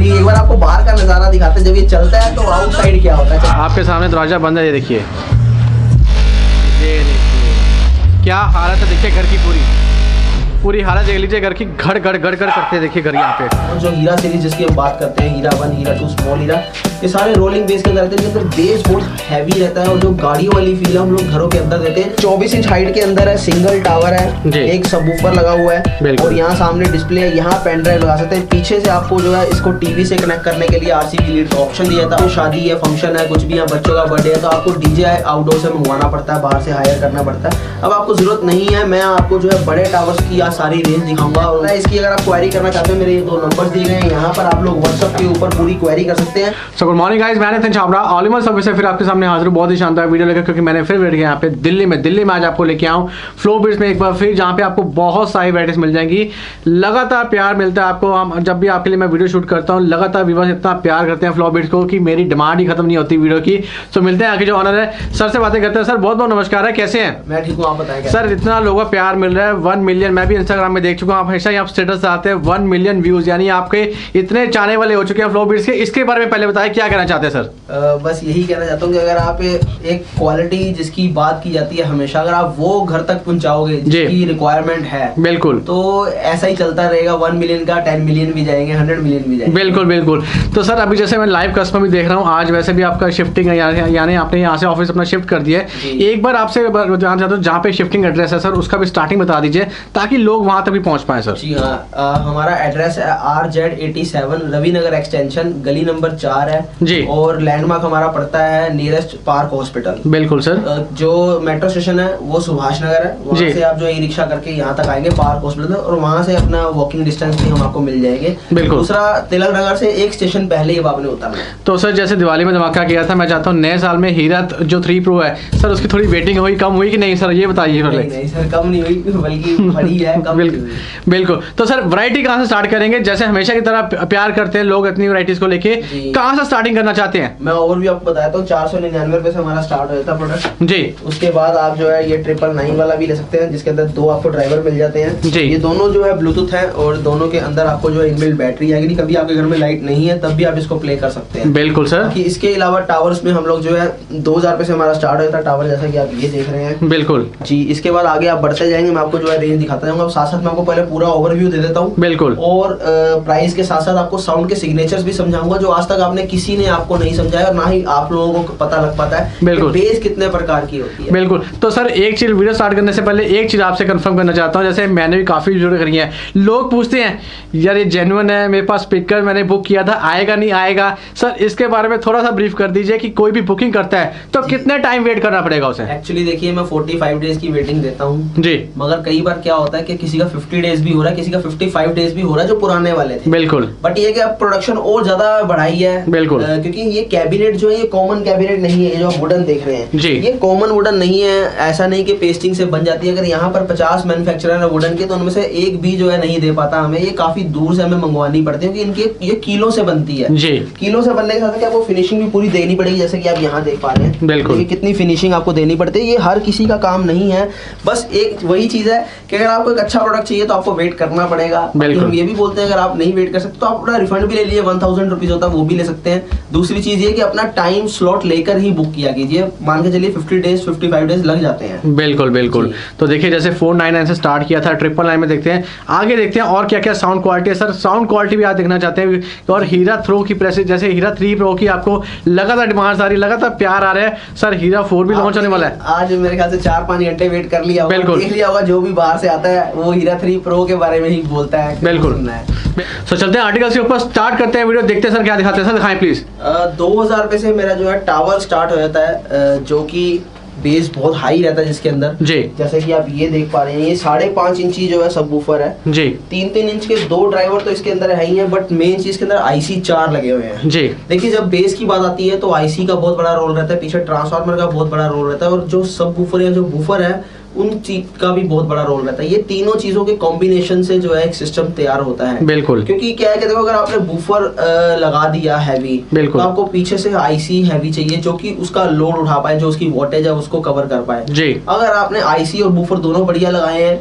पूरी। एक बार आपको बाहर का नज़ारा दिखाते हैं, जब ये चलता है तो आउटसाइड क्या होता है। आपके सामने दरवाजा बंद है, ये देखिए, क्या हालत है, देखिए घर की पूरी हालत देख लीजिए घर की। घड़ करते देखिए घर यहाँ पे। जो हीरा सीरीज जिसकी हम बात करते हैं, हीरा 1, हीरा 2, स्मॉल हीरा, ये सारे रोलिंग बेस के अंदर रहते हैं। इसके अंदर बेस बहुत हैवी रहता है और जो गाड़ियों वाली फील है हम लोग घरों के अंदर देते हैं। 24 इंच हाइट के अंदर है, सिंगल टावर है, एक सबवूफर लगा हुआ है और यहाँ सामने डिस्प्ले है। यहाँ पेन ड्राइव लगा सकते हैं। पीछे से आपको जो है इसको टीवी से कनेक्ट करने के लिए आरसीबी लीड का ऑप्शन दिया था। शादी है, फंक्शन है, कुछ भी है, बच्चों का बर्थडे है, तो आपको डीजे आउटडोर से मंगवाना पड़ता है, बाहर से हायर करना पड़ता है। अब आपको जरूरत नहीं है। मैं आपको जो है बड़े टावर्स की सारी रेंज दिखाऊंगा। और इसकी अगर आप क्वेरी करना चाहते हो, मेरे ये 2 नंबर दिए गए हैं, यहाँ पर आप लोग व्हाट्सएप के ऊपर पूरी क्वेरी कर सकते हैं। सो गुड मॉर्निंग गाइस, मैंने छाबड़ा ऑलिमर सर्विस से फिर आपके सामने हाजिर हूं। बहुत ही शानदार वीडियो लेकर, क्योंकि मैंने फिर बैठ गया यहाँ पे दिल्ली में आज आपको लेके आऊँ फ्लो बिट्स में एक बार फिर, जहाँ पे आपको बहुत सारी वैराइटीज मिल जाएंगी। लगातार प्यार मिलता है आपको। हम जब भी आपके लिए मैं वीडियो शूट करता हूँ, लगातार व्यूअर्स इतना प्यार करते हैं फ्लो बिट्स को कि मेरी डिमांड ही खत्म नहीं होती वीडियो की। सो मिलते हैं आगे जो ऑनर है सर से बातें करते हैं। सर बहुत बहुत नमस्कार है, कैसे हैं? मैं ठीक हूँ, आप बताएं। सर इतना लोगों का प्यार मिल रहा है, 1 मिलियन, मैं भी इंस्टाग्राम में देख चुका हूँ, हमेशा ही आप स्टेटस आते हैं 1 मिलियन व्यूज, यानी आपके इतने चाहने वाले हो चुके हैं फ्लो बिट्स के। इसके बारे में पहले बताएं, क्या कहना चाहते हैं सर? बस यही कहना चाहता हूँ कि अगर आप एक क्वालिटी जिसकी बात की जाती है हमेशा, अगर आप वो घर तक पहुंचाओगे जिसकी रिक्वायरमेंट है, बिल्कुल, तो ऐसा ही चलता रहेगा। 1 मिलियन का 10 मिलियन भी जाएंगे, 100 मिलियन भी जाएंगे। बिल्कुल। तो सर अभी जैसे मैं लाइव कस्टमर भी देख रहा हूँ, आज वैसे भी आपका शिफ्टिंग है, यानी आपने यहाँ से ऑफिस अपना शिफ्ट कर दिया है। एक बार आपसे जानना चाहता हूँ, जहाँ पे शिफ्टिंग एड्रेस है सर, उसका भी स्टार्टिंग बता दीजिए ताकि लोग वहाँ तक भी पहुँच पाए सर। जी हाँ, हमारा एड्रेस है RZ87 रविनगर एक्सटेंशन, गली नंबर 4 है जी। और लैंडमार्क हमारा पड़ता है नियरेस्ट पार्क हॉस्पिटल। बिल्कुल सर। जो मेट्रो स्टेशन है वो सुभाष नगर है, वहाँ से आप जो ई रिक्शा करके यहाँ तक आएंगे पार्क हॉस्पिटल, और वहाँ से अपना वॉकिंग डिस्टेंस भी हम आपको मिल जाएंगे। बिल्कुल। दूसरा तिलक नगर से 1 स्टेशन पहले ही आपने उतरना है। तो सर जैसे दिवाली में धमाका किया था, मैं चाहता हूँ नए साल में हीरा जो 3 प्रो है सर, उसकी थोड़ी वेटिंग हुई, कम हुई कि नहीं सर, ये बताइए। नहीं सर, कम नहीं हुई, बल्कि बड़ी है, कम। बिल्कुल। तो सर वैरायटी कहाँ से स्टार्ट करेंगे? जैसे हमेशा की तरह प्यार करते हैं लोग इतनी वैरायटीज को लेके, कहाँ से स्टार्टिंग करना चाहते हैं? मैं और भी आपको बताता हूँ, 499 रुपए से हमारा स्टार्ट हो जाता है प्रोडक्ट जी। उसके बाद आप जो है ये 999 वाला भी ले सकते हैं, जिसके अंदर 2 आपको ड्राइवर मिल जाते हैं जी। ये दोनों जो है ब्लूटूथ है और दोनों के अंदर आपको जो है इनबिल्ट बैटरी आएगी। कभी आपके घर में लाइट नहीं है तब भी आप इसको प्ले कर सकते हैं। बिल्कुल सर। कि इसके अलावा टावर्स में हम लोग जो है 2000 रुपए से हमारा स्टार्ट हो जाता है टावर, जैसा कि आप ये देख रहे हैं। बिल्कुल जी। इसके बाद आगे आप बढ़ते जाएंगे, मैं आपको जो है रेंज दिखाता जाऊंगा। साथ साथ मैं आपको पहले पूरा ओवरव्यू दे देता हूँ। बिल्कुल। और प्राइस के साथ साथ आपको साउंड के सिग्नेचर्स भी समझाऊंगा, जो आज तक आपने किसी ने आपको नहीं समझाया और ना ही आप लोगों को पता लग पाता है। बिल्कुल। बेस कितने प्रकार की होती है। बिल्कुल। तो सर एक चीज वीडियो स्टार्ट करने से पहले एक चीज आपसे कंफर्म करना चाहता हूँ, जैसे मैंने भी काफी वीडियो करी है, लोग पूछते हैं यार ये जेन्युइन है, मेरे पास स्पीकर मैंने बुक किया था, आएगा नहीं आएगा? सर इसके बारे में थोड़ा सा ब्रीफ कर दीजिए कि कोई भी बुकिंग करता है तो कितने टाइम वेट करना पड़ेगा उसे? एक्चुअली देखिए, मैं 45 डेज की वेटिंग देता हूँ जी, मगर कई बार क्या होता है कि किसी का 50 डेज भी हो रहा है, किसी का 55 डेज भी हो रहा है, जो पुराने वाले थे। बिल्कुल। बट ये कि अब प्रोडक्शन और ज्यादा बढ़ाई है। बिल्कुल। क्योंकि ये कैबिनेट जो है ये कॉमन कैबिनेट नहीं है, जो आप वुडन देख रहे हैं जी, ये कॉमन वुडन नहीं है। ऐसा नहीं कि पेस्टिंग से बन जाती है। अगर यहाँ पर 50 मैन्युफैक्चरर है वुडन के, तो उनमें से एक भी जो है नहीं दे पाता हमें। ये काफी दूर से हमें मंगवानी पड़ती है, क्योंकि इनके ये किलो से बनती है जी। किलो से बनने के साथ आपको फिनिशिंग भी पूरी देनी पड़ेगी, जैसे कि आप यहाँ देख पा रहे हैं। बिल्कुल। कितनी फिनिशिंग आपको देनी पड़ती है, ये हर किसी का काम नहीं है। बस एक वही चीज है कि अगर आपको एक अच्छा प्रोडक्ट चाहिए तो आपको वेट करना पड़ेगा। हम ये भी बोलते हैं अगर आप नहीं वेट कर सकते तो आप अपना रिफंड भी ले लीजिए, 1000 रुपीज होता है वो भी ले सकते हैं। दूसरी चीज ये कि अपना टाइम स्लॉट लेकर ही बुक किया कीजिए। मान के चलिए 50 डेज 55 डेज लग जाते हैं। बिल्कुल। तो देखिए जैसे 499 से स्टार्ट किया था, 999 में देखते हैं, आगे देखते हैं और क्या क्या साउंड क्वालिटी है। सर साउंड क्वालिटी भी आप देखना चाहते हैं, और हीरा थ्रो की प्रेस, जैसे हीरा 3 प्रो की आपको लगातार डिमांड आ रही, लगातार प्यार आ रहा है। सर हीरा 4 भी लॉन्च होने वाला है। आज मेरे ख्याल से 4-5 घंटे वेट कर लिया होगा, देख लिया होगा। जो भी बाहर से आता है वो हीरा 3 प्रो के बारे में ही बोलता है। बिल्कुल। तो चलते हैं आर्टिकल्स के ऊपर, स्टार्ट करते हैं वीडियो, देखते हैं सर क्या दिखाते हैं। सर दिखाएं प्लीज। 2000 रुपए से मेरा जो है टावर स्टार्ट हो जाता है, जो कि बेस बहुत हाई रहता है जिसके अंदर जी। जैसे कि आप ये देख पा रहे हैं, ये 5.5 इंची जो है सबवूफर है जी। 3-3 इंच के 2 ड्राइवर तो इसके अंदर है ही है, बट मेन चीज के अंदर IC 4 लगे हुए हैं जी। देखिए जब बेस की बात आती है तो IC का बहुत बड़ा रोल रहता है, पीछे ट्रांसफार्मर का बहुत बड़ा रोल रहता है, और जो सबवूफर या जो वूफर है उन चीज का भी बहुत बड़ा रोल रहता है। ये तीनों चीजों के कॉम्बिनेशन से जो है एक सिस्टम तैयार होता है। बिल्कुल। क्योंकि क्या है कि देखो, अगर आपने बूफर लगा दिया हैवी, तो आपको पीछे से IC हैवी चाहिए जो कि उसका लोड उठा पाए, जो उसकी वोल्टेज है उसको कवर कर पाए जी। अगर आपने IC और बूफर दोनों बढ़िया लगाए हैं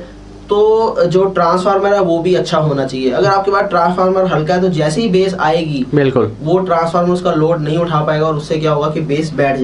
तो जो ट्रांसफार्मर है वो भी अच्छा होना चाहिए। अगर आपके पास ट्रांसफार्मर हल्का है तो जैसे ही बेस आएगी बिल्कुल वो ट्रांसफार्मर उसका लोड नहीं उठा पाएगा और उससे क्या होगा कि बेस बैठ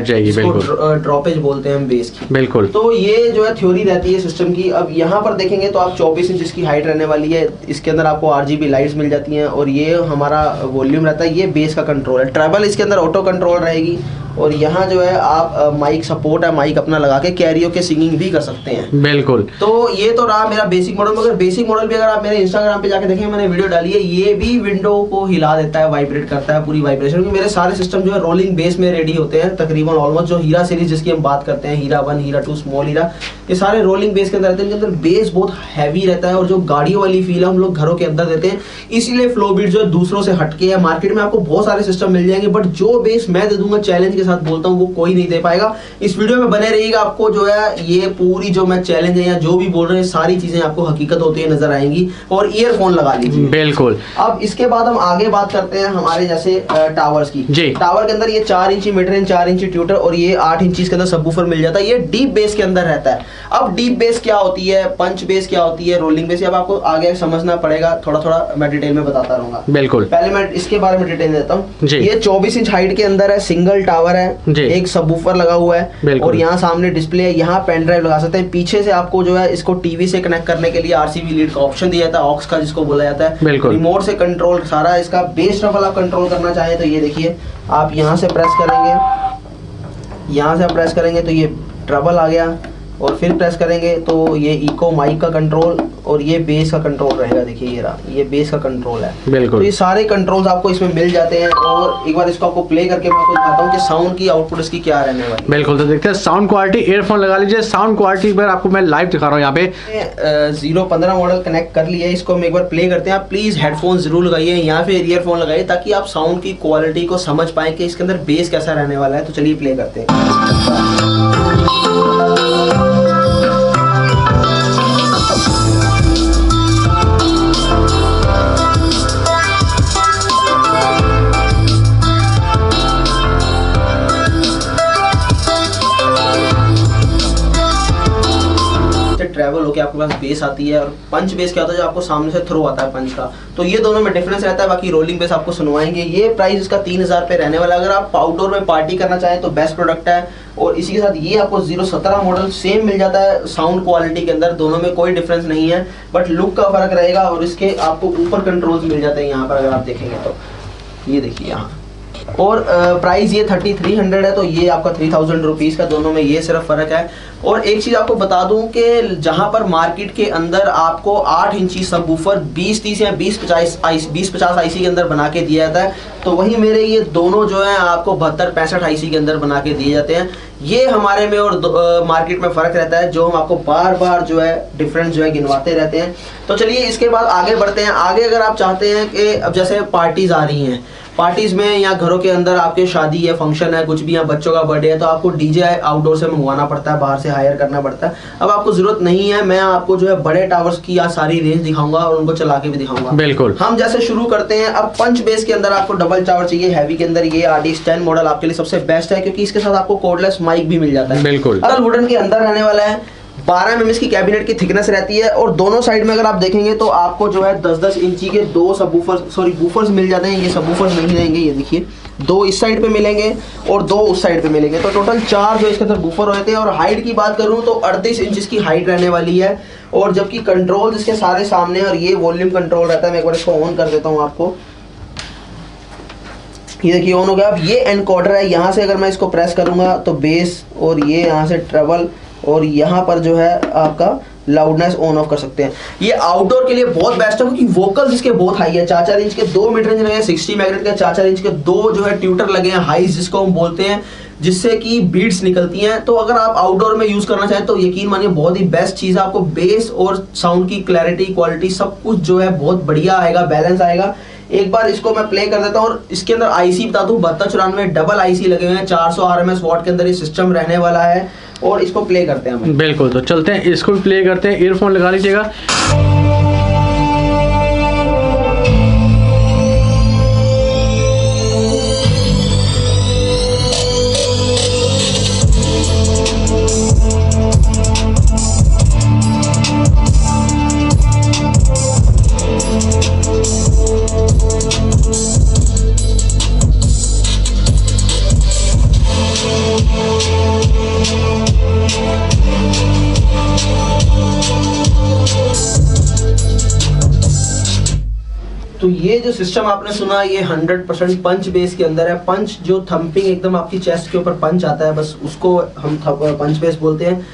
जाएगी बिल्कुल, ड्रॉपेज बोलते हैं हम बेस की बिल्कुल। तो ये जो है थ्योरी रहती है सिस्टम की। अब यहाँ पर देखेंगे तो आप 24 इंच की हाइट रहने वाली है, इसके अंदर आपको RGB लाइट्स मिल जाती हैं और ये हमारा वॉल्यूम रहता है, ये बेस का कंट्रोल है। ट्रेबल इसके अंदर ऑटो कंट्रोल रहेगी और यहाँ जो है आप माइक सपोर्ट है, माइक अपना लगा के कैरियो के सिंगिंग भी कर सकते हैं बिल्कुल। तो ये तो रहा मेरा बेसिक मॉडल। मगर बेसिक मॉडल भी अगर आप मेरे इंस्टाग्राम पे जाके देखें, मैंने वीडियो डाली है, ये भी विंडो को हिला देता है, वाइब्रेट करता है पूरी वाइब्रेशन। क्योंकि मेरे सारे सिस्टम जो है रोलिंग बेस में रेडी होते हैं तकरीबन ऑलमोस्ट। जो हीरा सीरीज जिसकी हम बात करते हैं, हीरा 1, हीरा 2, स्मॉल हीरा, ये सारे रोलिंग बेस के अंदर रहते हैं। इनके अंदर बेस बहुत हैवी रहता है और जो गाड़ियों वाली फील है हम लोग घरों के अंदर देते हैं, इसीलिए फ्लो बीट जो है दूसरों से हटके है। मार्केट में आपको बहुत सारे सिस्टम मिल जाएंगे बट जो बेस मैं दे दूंगा चैलेंज के साथ बोलता हूँ वो कोई नहीं दे पाएगा। इस वीडियो में बने रहिएगा, आपको जो है ये पूरी जो मैं चैलेंज है या जो भी बोल रहे हैं सारी चीजें आपको हकीकत होती है नजर आएंगी। और ईयरफोन लगा लीजिए बिल्कुल। अब इसके बाद हम आगे बात करते हैं हमारे जैसे टावर्स की। टावर के अंदर ये 4 इंची मिड रेंज, 4 इंची ट्यूटर और ये 8 इंची के अंदर सबवूफर मिल जाता है। ये डीप बेस के अंदर रहता है। अब डीप बेस क्या होती है, पंच बेस क्या होती है, रोलिंग बेस, अब आपको आगे समझना पड़ेगा। थोड़ा थोड़ा मैं डिटेल में बताता रहूंगा बिल्कुल। पहले मैं इसके बारे में डिटेल देता हूँ। ये 24 इंच हाइट के अंदर है, सिंगल टावर है, एक सबवूफर लगा हुआ है और यहाँ सामने डिस्प्ले है, यहाँ पेन ड्राइव लगा सकते हैं। पीछे से आपको जो है इसको टीवी से कनेक्ट करने के लिए RCB लीड का ऑप्शन दिया जाता है, ऑक्स का जिसको बोला जाता है। रिमोट से कंट्रोल सारा इसका। बेस ट्रबल आप कंट्रोल करना चाहें तो ये देखिए, आप यहाँ से प्रेस करेंगे, यहाँ से आप प्रेस करेंगे तो ये ट्रबल आ गया और फिर प्रेस करेंगे तो ये इको माइक का कंट्रोल और ये बेस का कंट्रोल रहेगा। देखिए ये रहा, ये बेस का कंट्रोल है बिल्कुल। तो ये सारे कंट्रोल्स आपको इसमें मिल जाते हैं। और एक बार इसको आपको प्ले करके मैं आपको दिखाता हूँ कि साउंड की आउटपुट इसकी क्या रहने वाली बिल्कुल। तो देखते हैं साउंड क्वालिटी। ईयरफोन लगा लीजिए, साउंड क्वालिटी एक बार आपको मैं लाइव दिखा रहा हूँ। यहाँ पे 015 मॉडल कनेक्ट कर लिया है, इसको हम एक बार प्ले करते हैं। आप प्लीज हेडफोन जरूर लगाइए या फिर ईयरफोन लगाइए ताकि आप साउंड की क्वालिटी को समझ पाए कि इसके अंदर बेस कैसा रहने वाला है। तो चलिए प्ले करते हैं। ट्रैवल होके आपके पास बेस आती है और पंच बेस क्या होता है जो आपको सामने से थ्रो आता है पंच का। तो ये दोनों में डिफरेंस रहता है। बाकी रोलिंग बेस आपको सुनवाएंगे। ये प्राइस इसका 3000 पे रहने वाला है। अगर आप आउटडोर में पार्टी करना चाहें तो बेस्ट प्रोडक्ट है। और इसी के साथ ये आपको 017 मॉडल सेम मिल जाता है साउंड क्वालिटी के अंदर, दोनों में कोई डिफरेंस नहीं है बट लुक का फर्क रहेगा। और इसके आपको ऊपर कंट्रोल्स मिल जाते हैं यहाँ पर अगर आप देखेंगे तो ये देखिए यहाँ। और प्राइस ये 3300 है तो ये आपका 3000 रुपीज़ का, दोनों में ये सिर्फ फ़र्क है। और एक चीज़ आपको बता दूं कि जहां पर मार्केट के अंदर आपको 8 इंची सबवूफर 2030 या 2050 IC के अंदर बना के दिया जाता है, तो वहीं मेरे ये दोनों जो है आपको 7265 IC के अंदर बना के दिए जाते हैं। ये हमारे में और मार्केट में फ़र्क रहता है जो हम आपको बार बार जो है डिफरेंस जो है गिनवाते रहते हैं। तो चलिए इसके बाद आगे बढ़ते हैं। आगे अगर आप चाहते हैं कि अब जैसे पार्टीज़ आ रही हैं, पार्टीज में या घरों के अंदर आपके शादी है, फंक्शन है, कुछ भी, या बच्चों का बर्थडे है, तो आपको डीजे आउटडोर से मंगवाना पड़ता है, बाहर से हायर करना पड़ता है। अब आपको जरूरत नहीं है, मैं आपको जो है बड़े टावर्स की या सारी रेंज दिखाऊंगा और उनको चला के भी दिखाऊंगा बिल्कुल। हम जैसे शुरू करते हैं। अब पंच बेस के अंदर आपको डबल टावर चाहिए हैवी के अंदर, ये RDX 10 मॉडल आपके लिए सबसे बेस्ट है क्योंकि इसके साथ आपको कोर्डलेस माइक भी मिल जाता है बिल्कुल। वुडन के अंदर रहने वाला है, 12 mm की कैबिनेट की थिकनेस रहती है और दोनों साइड में अगर आप देखेंगे तो आपको जो है 10-10 इंची के दो बूफर्स मिल जाते हैं। ये सबवूफर्स नहीं रहेंगे, ये देखिए, 2 इस साइड पे मिलेंगे और 2 उस साइड पे मिलेंगे, तो टोटल 4 जो इसके अंदर बूफर होते हैं। और हाइट की बात करूं तो 38 इंच की हाइट रहने वाली है। और जबकि कंट्रोल इसके सारे सामने, और ये वॉल्यूम कंट्रोल रहता है। मैं एक बार इसको ऑन कर देता हूँ आपको, ये देखिए ऑन हो गया। अब ये एनकोडर है, यहाँ से अगर मैं इसको प्रेस करूंगा तो बेस, और ये यहाँ से ट्रेबल, और यहाँ पर जो है आपका लाउडनेस ऑन ऑफ कर सकते हैं। ये आउटडोर के लिए बहुत बेस्ट है क्योंकि वोकल्स इसके बहुत हाई है। 4-4 इंच के 2 मिड रेंज लगे हैं, 60 मैग्नेट के 4-4 इंच के 2 जो है ट्यूटर लगे हैं, हाइज जिसको हम बोलते हैं, जिससे कि बीट्स निकलती हैं। तो अगर आप आउटडोर में यूज करना चाहें तो यकीन मानिए बहुत ही बेस्ट चीज है। आपको बेस और साउंड की क्लैरिटी, क्वालिटी सब कुछ जो है बहुत बढ़िया आएगा, बैलेंस आएगा। एक बार इसको मैं प्ले कर देता हूँ। और इसके अंदर IC बता दूं 7294 डबल IC लगे हुए हैं, 400 RMS वॉट के अंदर ये सिस्टम रहने वाला है। और इसको प्ले करते हैं हम बिल्कुल। तो चलते हैं, इसको भी प्ले करते हैं। ईयरफोन लगा लीजिएगा। तो ये जो सिस्टम आपने सुना ये 100% पंच बेस के अंदर है। पंच जो थंपिंग एकदम आपकी चेस्ट के ऊपर पंच आता है, बस उसको हम पंच बेस बोलते हैं।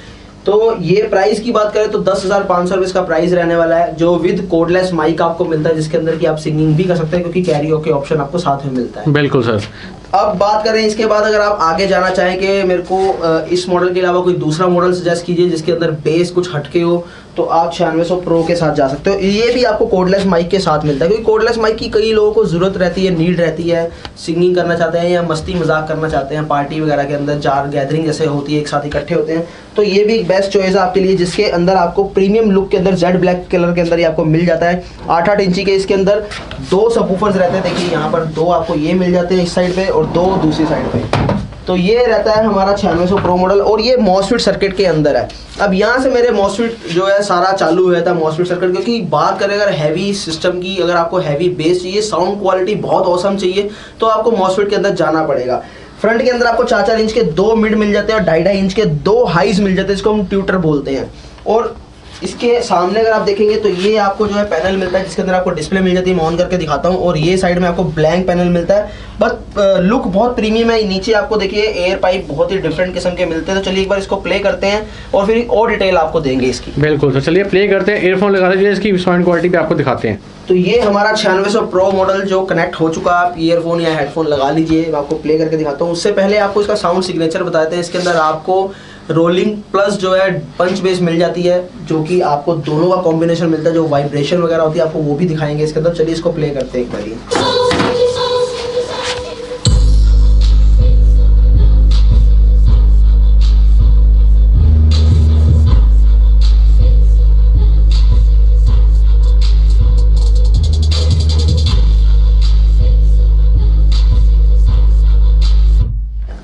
तो ये प्राइस की बात करें तो 10,500 रुपये का प्राइस रहने वाला है, जो विद कोडलेस माइक आपको मिलता है, जिसके अंदर की आप सिंगिंग भी कर सकते हैं क्योंकि कैरियोके ऑप्शन आपको साथ में मिलता है। बिल्कुल सर। अब बात करें इसके बाद, अगर आप आगे जाना चाहें कि मेरे को इस मॉडल के अलावा कोई दूसरा मॉडल सजेस्ट कीजिए जिसके अंदर बेस कुछ हटके हो, तो आप 9600 प्रो के साथ जा सकते हो। ये भी आपको कोडलेस माइक के साथ मिलता है, क्योंकि कोडलेस माइक की कई लोगों को जरूरत रहती है, नीड रहती है, सिंगिंग करना चाहते हैं या मस्ती मजाक करना चाहते हैं, पार्टी वगैरह के अंदर 4 गैदरिंग जैसे होती है, एक साथ इकट्ठे होते हैं, तो ये भी एक बेस्ट चॉइस है आपके लिए, जिसके अंदर आपको प्रीमियम लुक के अंदर जेड ब्लैक कलर के अंदर ये आपको मिल जाता है। 8-8 इंची के इसके अंदर 2 सबवूफर्स रहते हैं, देखिए यहाँ पर 2 आपको ये मिल जाते हैं इस साइड पे और 2 दूसरी साइड पे। तो ये रहता है हमारा 9600 प्रो मॉडल और ये मॉसफेट सर्किट के अंदर है। अब यहाँ से मेरे मॉसफेट जो है सारा चालू हुआ था मॉसफेट सर्किट, क्योंकि बात करें अगर हैवी सिस्टम की, अगर आपको हैवी बेस चाहिए, साउंड क्वालिटी बहुत औसम चाहिए, तो आपको मॉसफेट के अंदर जाना पड़ेगा। फ्रंट के अंदर आपको 4-4 इंच के 2 मिड मिल जाते हैं और 2.5 इंच के 2 हाइज मिल जाते हैं, जिसको हम ट्यूटर बोलते हैं। और इसके सामने अगर आप देखेंगे तो ये आपको जो है पैनल मिलता है, जिसके अंदर आपको डिस्प्ले मिल जाती है, मैं ऑन करके दिखाता हूँ, और ये साइड में आपको ब्लैंक पैनल मिलता है, बट लुक बहुत प्रीमियम है। नीचे आपको देखिए एयर पाइप बहुत ही डिफरेंट किस्म के मिलते हैं। तो चलिए एक बार इसको प्ले करते हैं और फिर और डिटेल आपको देंगे इसकी। बिल्कुल, तो चलिए प्ले करते हैं, ईयरफोन लगा दीजिए, इसकी साउंड क्वालिटी भी आपको दिखाते हैं। तो ये हमारा 9600 प्रो मॉडल जो कनेक्ट हो चुका है, आप ईयरफोन या हेडफोन लगा लीजिए, मैं आपको प्ले करके दिखाता हूँ। उससे पहले आपको इसका साउंड सिग्नेचर बताते हैं। इसके अंदर आपको रोलिंग प्लस जो है पंच बेस मिल जाती है, जो कि आपको दोनों का कॉम्बिनेशन मिलता है, जो वाइब्रेशन वगैरह होती है आपको वो भी दिखाएंगे इसके अंदर। चलिए इसको प्ले करते हैं एक बार।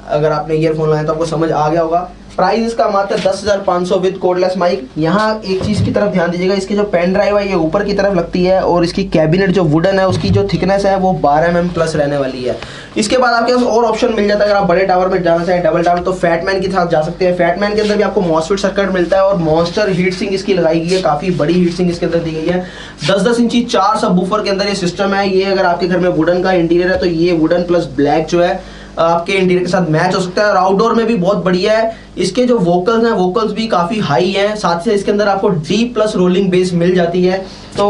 अगर आपने ईयरफोन लगाया तो आपको समझ आ गया होगा। प्राइस इसका मात्र 10,500 विद कोडलेस माइक। यहाँ एक चीज़ की तरफ ध्यान दीजिएगा, इसकी जो पेन ड्राइव है ये ऊपर की तरफ लगती है और इसकी कैबिनेट जो वुडन है उसकी जो थिकनेस है वो 12 mm प्लस रहने वाली है। इसके बाद आपके पास और ऑप्शन मिल जाता है, अगर आप बड़े टावर में जाना चाहें, डबल टावर, तो फैटमैन के साथ जा सकते हैं। फैटमैन के अंदर भी आपको मॉसफेट सर्किट मिलता है और मॉन्स्टर हीट सिंक इसकी लगाई गई है, काफ़ी बड़ी हीट सिंक इसके अंदर दी गई है। 10-10 इंची 4 सबवूफर के अंदर ये सिस्टम है। ये अगर आपके घर में वुडन का इंटीरियर है तो ये वुडन प्लस ब्लैक जो है आपके इंटीरियर के साथ मैच हो सकता है और आउटडोर में भी बहुत बढ़िया है। इसके जो वोकल्स हैं वोकल्स भी काफ़ी हाई हैं, साथ से इसके अंदर आपको डी प्लस रोलिंग बेस मिल जाती है। तो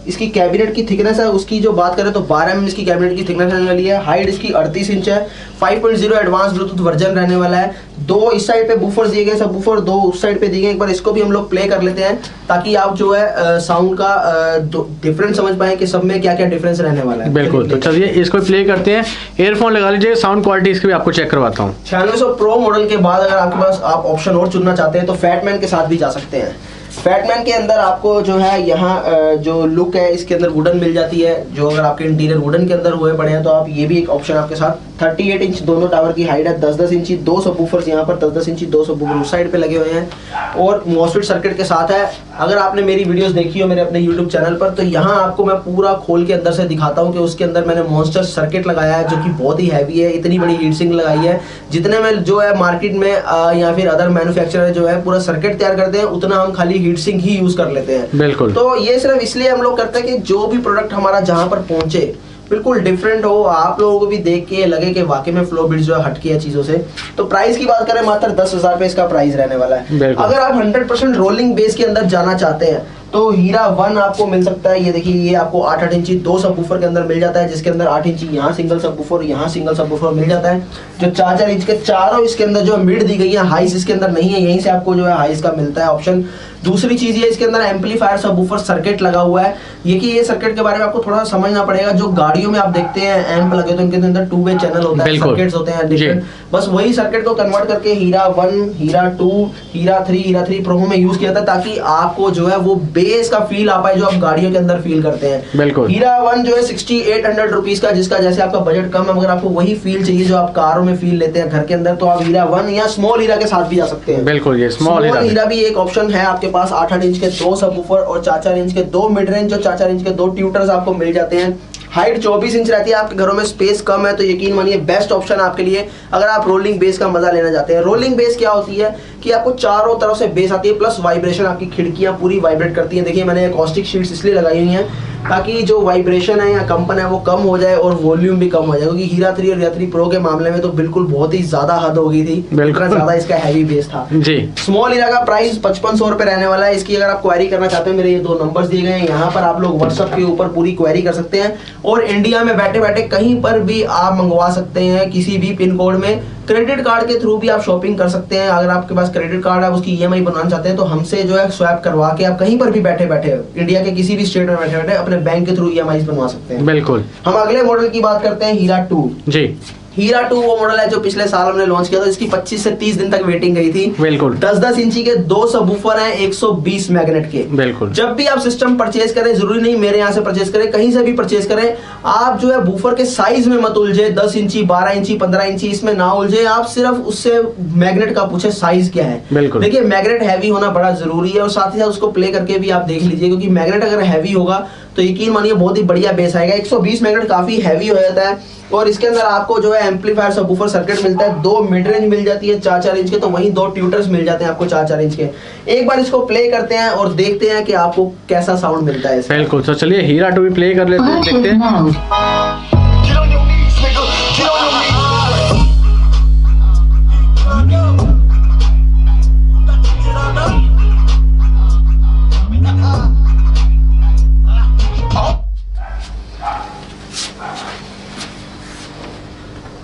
इसकी कैबिनेट की थिकनेस है उसकी जो बात करें तो 12 mm इसकी कैबिनेट की थिकनेस रहने वाली है। हाइट इसकी 38 इंच है। 5.0 एडवांस ब्लूटूथ वर्जन रहने वाला है। 2 इस साइड पे बूफर दिए गए, सब बूफर 2 उस साइड पे दिए गए। एक बार इसको भी हम लोग प्ले कर लेते हैं ताकि आप जो है साउंड का डिफरेंस समझ पाएं कि सब में क्या क्या डिफरेंस रहने वाला है। बिल्कुल, तो चलिए इसको प्ले करते हैं। ईयरफोन लगा लीजिए, साउंड क्वालिटी इसकी भी आपको चेक करवाता हूँ। 9600 प्रो मॉडल के बाद अगर आपके पास आप ऑप्शन और चुनना चाहते हैं तो फैटमैन के साथ भी जा सकते हैं। फैटमैन के अंदर आपको जो है यहाँ जो लुक है इसके अंदर वुडन मिल जाती है, जो अगर आपके इंटीरियर वुडन के अंदर हुए पड़े हैं तो आप ये भी एक ऑप्शन आपके साथ। 38 इंच दोनों टावर की हाइट है। 10-10 इंची 2 सबवूफर्स यहाँ पर, 10-10 इंची 2 सबवूफर उस साइड पे लगे हुए हैं और मॉसफेट सर्किट के साथ है। अगर आपने मेरी वीडियोस देखी हो मेरे अपने यूट्यूब चैनल पर तो यहाँ आपको मैं पूरा खोल के अंदर से दिखाता हूँ कि उसके अंदर मैंने मॉन्स्टर सर्किट लगाया है जो कि बहुत ही हैवी है। इतनी बड़ी हीट सिंक लगाई है, जितने में जो है मार्केट में या फिर अदर मैन्युफैक्चरर जो है पूरा सर्किट तैयार करते हैं उतना हम खाली हीट सिंक ही यूज कर लेते हैं। बिल्कुल। तो ये सिर्फ इसलिए हम लोग करते हैं कि जो भी प्रोडक्ट हमारा जहाँ पर पहुंचे बिल्कुल डिफरेंट हो, आप लोगों को भी देख के लगे कि वाकई में फ्लो बिट्स जो है हटके है चीजों से। तो प्राइस की बात करें मात्र 10,000 पे इसका प्राइस रहने वाला है। अगर आप 100% रोलिंग बेस के अंदर जाना चाहते हैं तो हीरा 1 आपको मिल सकता है। ये देखिए ये आपको 8-8 इंची 2 सबवूफर के अंदर मिल जाता है, जिसके अंदर 8 इंची यहाँ सिंगल सबवूफर यहाँ सिंगल सबवूफर मिल जाता है। जो 4-4 इंच के चारों इसके अंदर जो मिड दी गई है, हाइस इसके अंदर नहीं है, यहीं से आपको जो है हाइस का मिलता है ऑप्शन। दूसरी चीज ये इसके अंदर एम्पलीफायर सबवूफर सर्किट लगा हुआ है। ये कि ये सर्किट के बारे में आपको थोड़ा समझना पड़ेगा। जो गाड़ियों में आप देखते हैं एम्प लगे तो उनके अंदर 2 वे चैनल होता है, सर्किट्स होते हैं डिफरेंट, बस वही सर्किट को कन्वर्ट करके हीरा 1, हीरा 2, हीरा 3 प्रो में यूज किया था ताकि आपको जो है वो बेस का फील आ पाए जो आप गाड़ियों के अंदर फील करते हैं। बिल्कुल। हीरा 1 जो है 6800 रुपीज का, जिसका जैसे आपका बजट कम है मगर आपको वही फील चाहिए जो आप कारों में फील लेते हैं घर के अंदर, तो आप हीरा 1 या स्मॉल हीरा के साथ भी जा सकते हैं। बिल्कुल, ये स्मॉल हीरा भी एक ऑप्शन है आपके पास। 8-8 इंच के 2 सबवूफर और 4-4 इंच के 2 मिड रेंज, जो 4-4 इंच के 2 ट्यूटर्स आपको मिल जाते हैं। हाइट 24 इंच रहती है। आपके घरों में स्पेस कम है तो यकीन मानिए बेस्ट ऑप्शन है आपके लिए अगर आप रोलिंग बेस का मजा लेना चाहते हैं। रोलिंग बेस क्या होती है कि आपको चारों तरफ से बेस आती है प्लस वाइब्रेशन, आपकी खिड़कियां पूरी वाइब्रेट करती हैं। देखिए मैंने एकॉस्टिक शीट्स इसलिए लगाई हुई हैं ताकि जो वाइब्रेशन है या कंपन है वो कम हो जाए और वॉल्यूम भी कम हो जाए, क्योंकि हीरा 3 और हीरा 3 प्रो के मामले में तो बिल्कुल बहुत ही ज्यादा हद हो गई थी, इतना ज्यादा इसका हैवी बेस था जी। स्मॉल हीरा का प्राइस 5500 रुपए रहने वाला है। इसकी अगर आप क्वेरी करना चाहते हैं, मेरे ये 2 नंबर्स दिए गए हैं, यहाँ पर आप लोग व्हाट्सएप के ऊपर पूरी क्वेरी कर सकते हैं और इंडिया में बैठे बैठे कहीं पर भी आप मंगवा सकते हैं, किसी भी पिन कोड में। क्रेडिट कार्ड के थ्रू भी आप शॉपिंग कर सकते हैं। अगर आपके पास क्रेडिट कार्ड है, उसकी ईएमआई बनवाना चाहते हैं, तो हमसे जो है स्वैप करवा के आप कहीं पर भी बैठे बैठे इंडिया के किसी भी स्टेट में बैठे बैठे अपने बैंक के थ्रू ईएमआई बनवा सकते हैं। बिल्कुल। हम अगले मॉडल की बात करते हैं, हीरा 2 जी। हीरा 2 वो मॉडल है जो पिछले साल हमने लॉन्च किया था, इसकी 25 से 30 दिन तक वेटिंग गई थी। बिल्कुल। 10-10 इंची के 2 सबवूफर हैं 120 मैग्नेट के। बिल्कुल। जब भी आप सिस्टम परचेज करें, जरूरी नहीं मेरे यहाँ से परचेज करें, कहीं से भी परचेज करें, आप जो है बूफर के साइज में मत उलझे। 10 इंची 12 इंची 15 इंची इसमें ना उलझे, आप सिर्फ उससे मैग्नेट का पूछे साइज क्या है। बिल्कुल। देखिए मैग्नेट हैवी होना बड़ा जरूरी है और साथ ही साथ उसको प्ले करके भी आप देख लीजिए, क्योंकि मैग्नेट अगर हैवी होगा तो यकीन मानिए बहुत ही बढ़िया बेस आएगा। 120 मैग्नेट काफी हैवी हो जाता है और इसके अंदर आपको जो है एम्पलीफायर सबवूफर सर्किट मिलता है, 2 मिड रेंज मिल जाती है 4-4 इंच के, तो वहीं 2 ट्यूटर्स मिल जाते हैं आपको 4-4 इंच के। एक बार इसको प्ले करते हैं और देखते हैं कि आपको कैसा साउंड मिलता है। बिल्कुल। तो चलिए हीरा 2 भी प्ले कर लेते हैं, देखते हैं।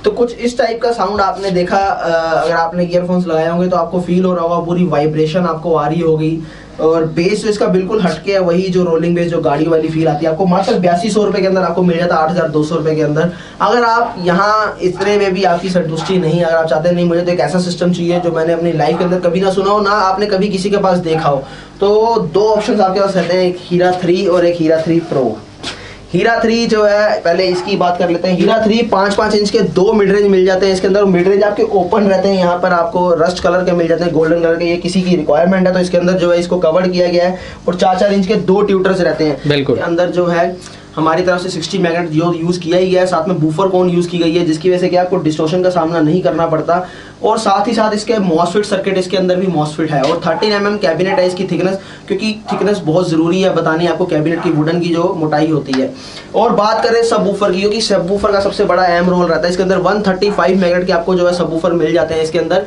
तो कुछ इस टाइप का साउंड आपने देखा। अगर आपने ईयरफोन्स लगाए होंगे तो आपको फील हो रहा होगा, पूरी वाइब्रेशन आपको आ रही होगी और बेस जो इसका बिल्कुल हटके है, वही जो रोलिंग बेस जो गाड़ी वाली फील आती है आपको। मात्र 8200 रुपए के अंदर आपको मिल जाता है, 8200 रुपए के अंदर। अगर आप यहाँ इतने में भी आपकी संतुष्टि नहीं, अगर आप चाहते हैं नहीं मुझे तो एक ऐसा सिस्टम चाहिए जो मैंने अपनी लाइफ के अंदर कभी ना सुना हो, ना आपने कभी किसी के पास देखा हो, तो 2 ऑप्शन आपके पास रहते हैं, एक हीरा 3 और एक हीरा 3 प्रो। हीरा 3 जो है, पहले इसकी बात कर लेते हैं। हीरा 3 5-5 इंच के 2 मिड रेंज मिल जाते हैं इसके अंदर। मिड रेंज आपके ओपन रहते हैं, यहाँ पर आपको रस्ट कलर के मिल जाते हैं, गोल्डन कलर के। ये किसी की रिक्वायरमेंट है तो इसके अंदर जो है इसको कवर किया गया है और 4-4 इंच के 2 ट्यूटर्स रहते हैं। बिल्कुल। अंदर जो है हमारी तरफ से 60 मैग्नेट यूज किया ही है, साथ में बूफर कोन यूज की गई है, जिसकी वजह से क्या आपको डिस्टॉर्शन का सामना नहीं करना पड़ता। और साथ ही साथ इसके मॉसफेट सर्किट, इसके अंदर भी मॉसफेट है और 13 mm कैबिनेट है इसकी थिकनेस, क्योंकि थिकनेस बहुत जरूरी है बतानी आपको कैबिनेट की वुडन की जो मोटाई होती है। और बात करें सब वूफर की, क्योंकि सब वूफर का सबसे बड़ा अहम रोल रहता है। इसके अंदर 135 मैग्नेट के आपको जो है सब वूफर मिल जाते हैं इसके अंदर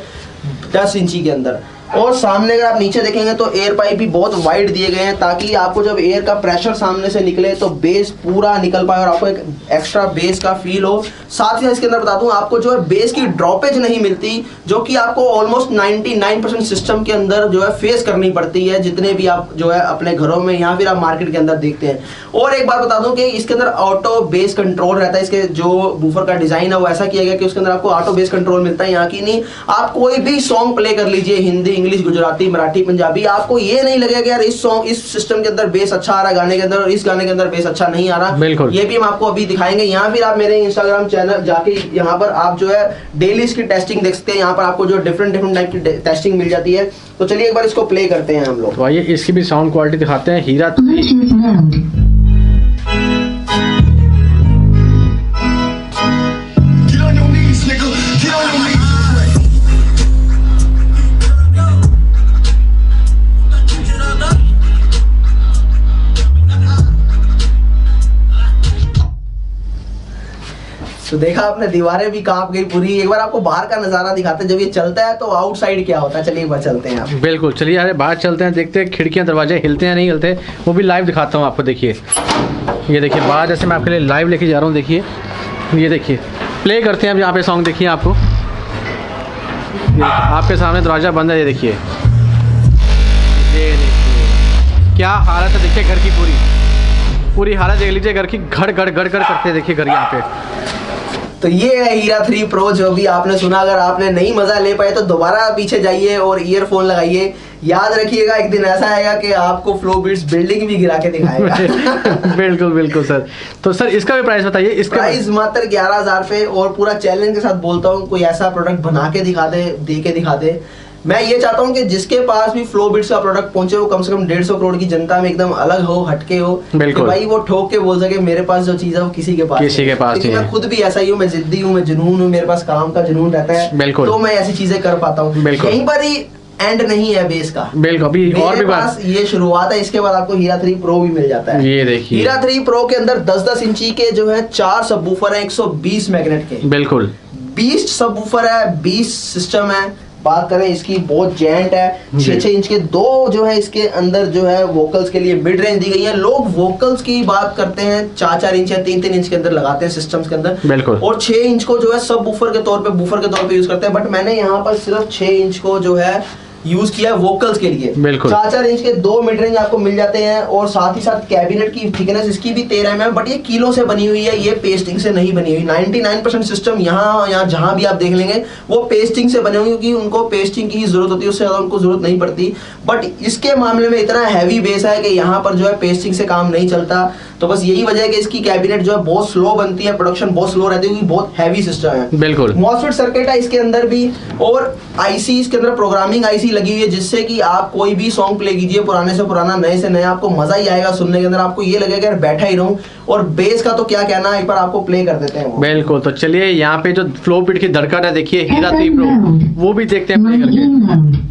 10 इंची के अंदर। और सामने अगर आप नीचे देखेंगे तो एयर पाइप भी बहुत वाइड दिए गए हैं, ताकि आपको जब एयर का प्रेशर सामने से निकले तो बेस पूरा निकल पाए और आपको एक एक्स्ट्रा बेस का फील हो। साथ ही इसके अंदर बता दूं आपको जो है बेस की ड्रॉपेज नहीं मिलती, जो कि आपको ऑलमोस्ट 99% सिस्टम के अंदर जो है फेस करनी पड़ती है, जितने भी आप जो है अपने घरों में या फिर आप मार्केट के अंदर देखते हैं। और एक बार बता दूं कि इसके अंदर ऑटो बेस कंट्रोल रहता है। इसके जो बूफर का डिजाइन है वो ऐसा किया गया कि उसके अंदर आपको ऑटो बेस कंट्रोल मिलता है। यहाँ की नहीं, आप कोई भी सॉन्ग प्ले कर लीजिए, हिंदी इंग्लिश गुजराती मराठी पंजाबी, आपको ये नहीं लगेगा कि यार इस सॉन्ग इस सिस्टम के अंदर बेस अच्छा आ रहा है गाने के अंदर और इस गाने के अंदर बेस अच्छा नहीं आ रहा। बिल्कुल। ये भी हम आपको अभी दिखाएंगे। यहाँ फिर आप मेरे इंस्टाग्राम चैनल जाके यहाँ पर आप जो है डेली इसकी टेस्टिंग देख सकते हैं। यहाँ पर आपको जो डिफरेंट टाइप की टेस्टिंग मिल जाती है। तो चलिए एक बार इसको प्ले करते हैं हम लोग। तो आइए इसकी भी साउंड क्वालिटी दिखाते हैं। हीरा तो देखा आपने, दीवारें भी कांप गई पूरी। एक बार आपको बाहर का नजारा दिखाते हैं, जब ये चलता है तो आउटसाइड क्या होता है। चलिए एक बार चलते हैं आप। बिल्कुल, चलिए यार बाहर चलते हैं, देखते हैं खिड़कियां दरवाजे हिलते हैं नहीं हिलते, वो भी लाइव दिखाता हूँ आपको। देखिए ये देखिए बाहर, जैसे मैं आपके लिए लाइव लेके जा रहा हूँ। देखिए ये देखिए, प्ले करते हैं अब यहाँ पे सॉन्ग। देखिए आपको आपके सामने दरवाजा बंद है, ये देखिए क्या हालत है। देखिए घर की पूरी हालत देख लीजिए घर की, घड़ करते देखिए घर यहाँ पे। तो ये है हीरा 3 प्रो जो भी आपने सुना। अगर आपने नहीं मजा ले पाए तो दोबारा पीछे जाइए और ईयरफोन लगाइए। याद रखिएगा एक दिन ऐसा आएगा कि आपको फ्लो बीट्स बिल्डिंग भी गिरा के दिखाएगा। बिल्कुल सर। तो सर इसका भी प्राइस बताइए। इसका प्राइस मात्र 11,000 रुपए। और पूरा चैलेंज के साथ बोलता हूँ, कोई ऐसा प्रोडक्ट बना के दिखा दे। मैं ये चाहता हूँ कि जिसके पास भी फ्लो बीट्स का प्रोडक्ट पहुंचे वो कम से कम 150 करोड़ की जनता में एकदम अलग हो, हटके हो, कि भाई वो ठोक के बोल सके मेरे पास जो चीज है वो किसी के पास नहीं। मैं खुद भी ऐसा ही हूँ, मैं जिद्दी हूँ, मैं जुनून हूँ, मेरे पास काम का जुनून रहता है, तो मैं ऐसी चीजें कर पाता हूँ। यहीं पर ही एंड नहीं है बेस का, बिल्कुल। अभी और भी बात, ये शुरुआत है, इसके बाद आपको हीरा 3 प्रो भी मिल जाता है। ये देखिए हीरा 3 प्रो के अंदर 10-10 इंची के जो है 4 सबवूफर है 120 मैग्नेट के, बिल्कुल 20 सबवूफर है, 20 सिस्टम है। बात करें इसकी, बहुत जेंट है, 6-6 इंच के दो जो है इसके अंदर जो है वोकल्स के लिए मिड रेंज दी गई है। लोग वोकल्स की बात करते हैं 4-4 इंच या 3-3 इंच के अंदर लगाते हैं सिस्टम्स के अंदर, बिल्कुल, और 6 इंच को जो है सब बूफर के तौर पे, बूफर के तौर पे यूज करते हैं। बट मैंने यहाँ पर सिर्फ 6 इंच को जो है यूज किया वोकल्स के लिए। 4-4 इंच के 2 मिड रेंज आपको मिल जाते हैं, और साथ ही साथ कैबिनेट की थिकनेस इसकी भी 13 mm, बट ये किलो से बनी हुई है, ये पेस्टिंग से नहीं बनी हुई। 99% सिस्टम यहाँ जहां भी आप देख लेंगे वो पेस्टिंग से बने होंगे, क्योंकि उनको पेस्टिंग की जरूरत होती है, उससे ज्यादा उनको जरूरत नहीं पड़ती। बट इसके मामले में इतना हैवी बेस है कि यहाँ पर जो है पेस्टिंग से काम नहीं चलता। तो बस यही वजह है कि इसकी कैबिनेट जो है बहुत स्लो बनती है, प्रोडक्शन बहुत स्लो रहती है, क्योंकि बहुत हैवी सिस्टम है। बिल्कुल, मॉसफेट सर्किट है इसके अंदर भी, और आईसी इसके अंदर प्रोग्रामिंग आईसी लगी हुई है, जिससे कि आप कोई भी सॉन्ग प्ले कीजिए, पुराने से पुराना, नए से नया, आपको मजा ही आएगा सुनने के अंदर। आपको ये लगेगा यार बैठा ही रहूं। और बेस का तो क्या कहना, एक बार आपको प्ले कर देते हैं। बिल्कुल, तो चलिए यहाँ पे जो फ्लो बीट की धड़कन है देखिए हीरा 3 प्रो, वो भी देखते हैं प्ले करके।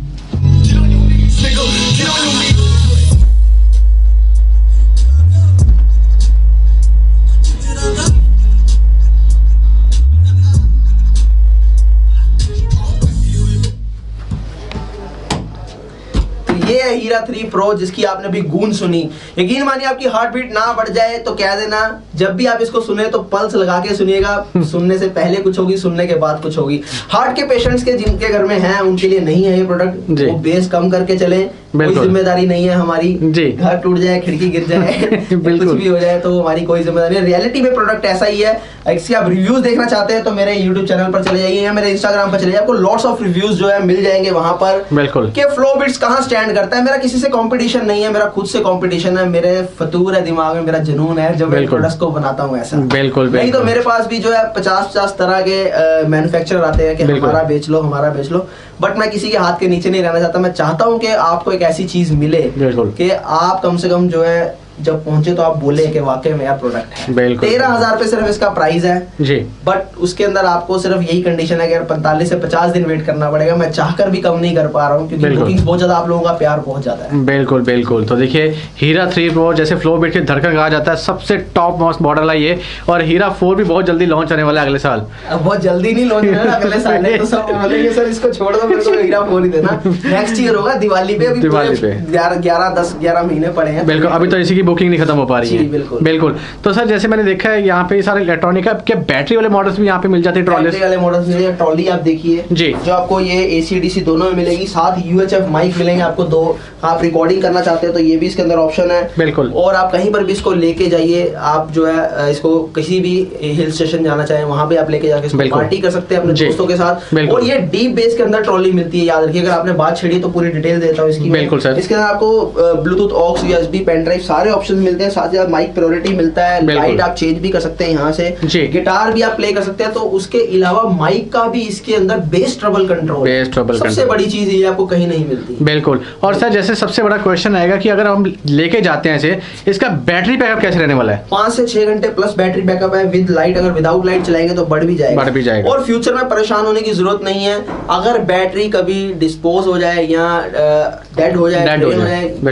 ये है हीरा 3 प्रो, जिसकी आपने भी गूंज सुनी। यकीन मानिए आपकी हार्ट बीट ना बढ़ जाए तो कह देना, जब भी आप इसको सुने तो पल्स लगा के सुनिएगा। सुनने से पहले कुछ होगी, सुनने के बाद कुछ होगी। हार्ट के पेशेंट्स के जिनके घर में हैं उनके लिए नहीं है ये प्रोडक्ट, वो बेस कम करके चले, कोई जिम्मेदारी नहीं है हमारी। घर टूट जाए, खिड़की गिर जाए, कुछ भी हो जाए तो हमारी कोई जिम्मेदारी नहीं। रियलिटी में प्रोडक्ट ऐसा ही है। इसके आप रिव्यूज देखना चाहते हैं तो मेरे यूट्यूब चैनल पर चले जाइए या मेरे इंस्टाग्राम पर चले जाइए, आपको लॉट्स ऑफ रिव्यूज जो है मिल जाएंगे वहां पर। बिल्कुल, कि फ्लो बीट्स कहां स्टैंड करता है। मेरा किसी से कंपटीशन नहीं है, मेरा खुद से कंपटीशन है। मेरे फतूर है दिमाग में, मेरा जुनून है जब मैं प्रोडक्ट्स को बनाता हूं ऐसा। बिल्कुल, नहीं तो मेरे पास भी जो है 50-50 तरह के मैन्युफैक्चरर आते हैं कि हमारा बेच लो, हमारा बेच लो। बट मैं किसी के हाथ के नीचे नहीं रहना चाहता। मैं चाहता हूं कि आपको एक ऐसी चीज मिले कि आप कम से कम जो है जब पहुंचे तो आप बोले कि वाकई में यार प्रोडक्ट है। 13,000 पे सिर्फ इसका प्राइस है जी, बट उसके अंदर आपको सिर्फ यही कंडीशन है कि 45 से 50 दिन वेट करना पड़ेगा। मैं चाहकर भी कम नहीं कर पा रहा हूँ, क्योंकि बुकिंग्स बहुत ज्यादा, आप लोगों का प्यार बहुत ज्यादा है। बिल्कुल बिल्कुल। तो देखिए हीरा 3 प्रो जैसे फ्लो बीट की धड़कन कहा जाता है, सबसे टॉप मोस्ट मॉडल है ये, और हीरा 4 भी बहुत जल्दी लॉन्च होने वाला है अगले साल। बहुत जल्दी नहीं लॉन्च होने वाला, अगले साल है। तो सब बोलेंगे सर इसको छोड़ दो, मेरे को हीरा 4 ही देना। नेक्स्ट ईयर होगा दिवाली पे, अभी 11 महीने पड़े हैं। बिल्कुल, अभी तो इसी की बुकिंग नहीं खत्म हो पा रही है। बिल्कुल। तो सर जैसे मैंने देखा है यहाँ पे सारे इलेक्ट्रॉनिक के बैटरी वाले मॉडल्स भी यहाँ पे मिल जाते हैं। बैटरी वाले मॉडल्स मिल जाते, ट्रॉली आप देखिए जी, जो आपको ये AC/DC दोनों में मिलेगी, साथ UHF माइक मिलेंगे आपको 2। आप रिकॉर्डिंग करना चाहते हैं तो ये भी इसके अंदर ऑप्शन है। बिल्कुल, और आप कहीं पर भी इसको लेके जाइए, आप जो है इसको किसी भी हिल स्टेशन जाना चाहें वहां पे आप लेके जाके इसको पार्टी कर सकते हैं अपने दोस्तों के साथ। और ये डीप बेस के अंदर ट्रॉली मिलती है, याद रखिए। अगर आपने बात छेड़ी तो पूरी डिटेल देता हूँ इसकी। बिल्कुल सर। इसके अंदर आपको Bluetooth, aux, USB, pen drive सारे ऑप्शन मिलते हैं। साथ ही साथ माइक प्रायोरिटी मिलता है, लाइट आप चेंज भी कर सकते हैं यहाँ से, गिटार भी आप प्ले कर सकते हैं। तो उसके अलावा माइक का भी इसके अंदर बेस ट्रबल कंट्रोल, सबसे बड़ी चीज ये आपको कहीं नहीं मिलती। बिल्कुल। और सर जैसे सबसे बड़ा क्वेश्चन आएगा कि अगर हम लेके जाते हैं इसे, इसका बैटरी बैकअप कैसे रहने वाला है? 5 से 6 घंटे प्लस बैटरी बैकअप है विद लाइट। अगर विदाउट लाइट चलाएंगे तो बढ़ भी जाएगा। और फ्यूचर में परेशान होने की जरूरत नहीं है। अगर बैटरी कभी डिस्पोज हो जाए या डेड हो जाए,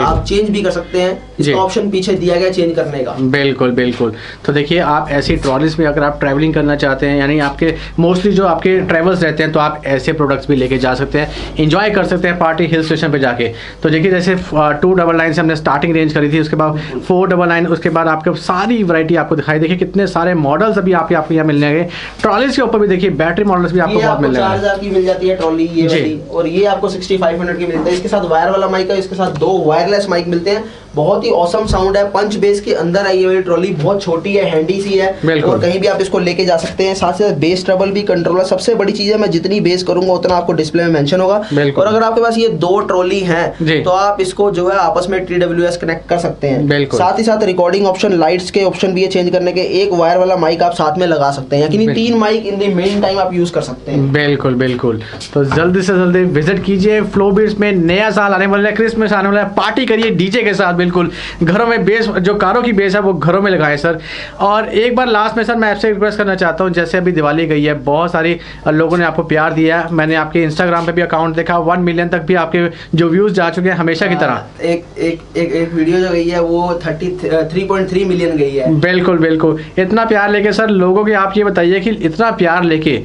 आप चेंज भी कर सकते हैं। इसका ऑप्शन पीछे दिया गया चेंज करने का। बिल्कुल बिल्कुल। तो देखिए आप ऐसी ट्रॉलीज में अगर आप ट्रैवलिंग करना चाहते हैं, यानी आपके मोस्टली जो आपके ट्रैवल्स रहते हैं, तो आप ऐसे प्रोडक्ट्स भी लेके जा सकते हैं, एंजॉय कर सकते हैं पार्टी हिल स्टेशन पे जाके। तो देखिए जैसे 299 से हमने स्टार्टिंग रेंज करी थी, उसके बाद 499, उसके बाद आपके सारी वैरायटी आपको दिखाई। देखिए कितने सारे मॉडल्स अभी आपको यहाँ मिल जाएंगे। ट्रॉलीज के ऊपर भी देखिए बैटरी मॉडल्स भी आपको बहुत मिल जाएंगे। 4000 की मिल जाती है ट्रॉली ये वाली, और ये आपको 6500 की मिलता है। इसके साथ वायर वाला माइक है, इसके साथ 2 वायरलेस माइक मिलते हैं। बहुत ही औसम साउंड है, पंच बेस के अंदर है ये वाली ट्रॉली, बहुत छोटी है, हैंडी सी है, और कहीं भी आप इसको लेके जा सकते हैं। साथ ही साथ बेस ट्रबल भी कंट्रोलर, सबसे बड़ी चीज है, मैं जितनी बेस करूंगा उतना आपको डिस्प्ले में मेंशन होगा। और अगर आपके पास ये 2 ट्रॉली हैं तो आप इसको जो है आपस में TWS कनेक्ट कर सकते हैं। साथ ही साथ रिकॉर्डिंग ऑप्शन, लाइट्स के ऑप्शन भी है चेंज करने के। एक वायर वाला माइक आप साथ में लगा सकते हैं, यानी 3 mic in the main time आप यूज कर सकते हैं। बिल्कुल बिल्कुल। तो जल्दी से जल्दी विजिट कीजिए फ्लो बीट्स में। नया साल आने वाला है, क्रिसमस आने वाला है, पार्टी करिए डीजे के साथ। बिल्कुल घरों में बेस, जो कारों की बेस है वो घरों में लगाएं सर। और एक बार लास्ट में सर मैं आपसे रिक्वेस्ट करना चाहता हूँ, जैसे अभी दिवाली गई है, बहुत सारी लोगों ने आपको प्यार दिया है, मैंने आपके इंस्टाग्राम पे भी अकाउंट देखा, 1 मिलियन तक भी आपके जो व्यूज जा चुके हैं हमेशा की तरह। एक वीडियो जो गई है वो 3.3 मिलियन गई है। बिल्कुल बिल्कुल, इतना प्यार लेके सर लोगों के, आप ये बताइए कि इतना प्यार लेके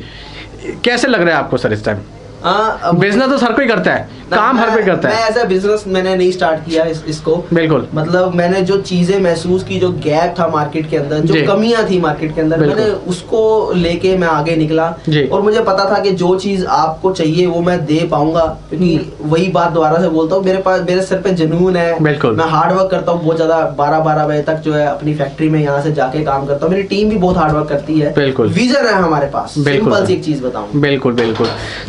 कैसे लग रहा है आपको सर इस टाइम? बिजनेस तो हर कोई करता है, काम हर कोई करता है। मैं ऐसा बिजनेस मैंने नहीं स्टार्ट किया इसको। बिल्कुल, मतलब मैंने जो चीजें महसूस की, जो गैप था मार्केट के अंदर, जो कमियां थी मार्केट के अंदर, मैंने उसको लेके मैं आगे निकला। और मुझे पता था कि जो चीज आपको चाहिए वो मैं दे पाऊंगा, क्योंकि वही बात दोबारा से बोलता हूँ, मेरे सर पे जुनून है। बिल्कुल, मैं हार्ड वर्क करता हूँ बहुत ज्यादा, 12-12 बजे तक जो है अपनी फैक्ट्री में यहाँ से जाके काम करता हूँ। मेरी टीम भी बहुत हार्ड वर्क करती है। बिल्कुल, विजन है हमारे पास। सिंपल सी एक चीज बताऊँ। बिल्कुल बिल्कुल।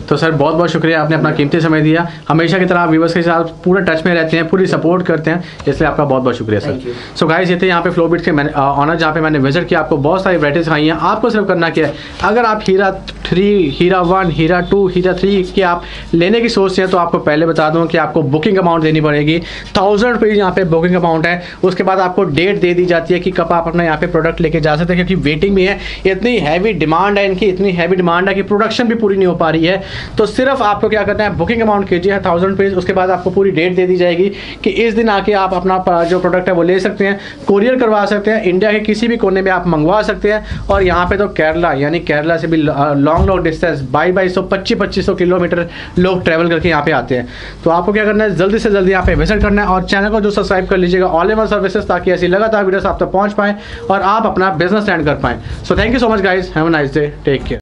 तो सर बहुत बहुत शुक्रिया, आपने अपना कीमती समय दिया। हमेशा की तरह आप व्यूअर्स के साथ पूरे टच में रहते हैं, पूरी सपोर्ट करते हैं, इसलिए आपका बहुत बहुत शुक्रिया सर। सो गाइस, ये थे यहाँ पे फ्लोबिट्स के ऑनर, जहाँ पे मैंने विजिट किया, आपको बहुत सारी वैराइटीज खाई हैं। आपको सिर्फ करना क्या है, अगर आप हीरा 3, हीरा 1, हीरा 2, हीरा 3 के आप लेने की सोचते हैं तो आपको पहले बता दूं कि आपको बुकिंग अमाउंट देनी पड़ेगी। 1000 रुपीज़ यहाँ पे बुकिंग अमाउंट है। उसके बाद आपको डेट दे दी जाती है कि कब आप अपना यहाँ पे प्रोडक्ट लेके जा सकते हैं, क्योंकि वेटिंग भी है, इतनी हैवी डिमांड है इनकी, इतनी हैवी डिमांड है कि प्रोडक्शन भी पूरी नहीं हो पा रही है। तो सिर्फ आपको क्या करना है, बुकिंग अमाउंट कीजिए 1000 रुपीज़। उसके बाद आपको पूरी डेट दे दी जाएगी कि इस दिन आके आप अपना जो प्रोडक्ट है वो ले सकते हैं, कोरियर करवा सकते हैं, इंडिया के किसी भी कोने में आप मंगवा सकते हैं। और यहाँ पे तो केरला, यानी केरला से भी लॉन्ग डिस्टेंस 2200 2500 किलोमीटर लोग ट्रैवल करके यहाँ पे आते हैं। तो आपको क्या करना है, जल्दी से जल्दी यहाँ पे विजिट करना है और चैनल को जो सब्सक्राइब कर लीजिएगा, ऑल इन वन सर्विसेज, ताकि ऐसी लगातार वीडियोस आप तक पहुँच पाएँ और आप अपना बिजनेस स्टैंड कर पाएँ। So thank you so much guys, have a nice day, take care.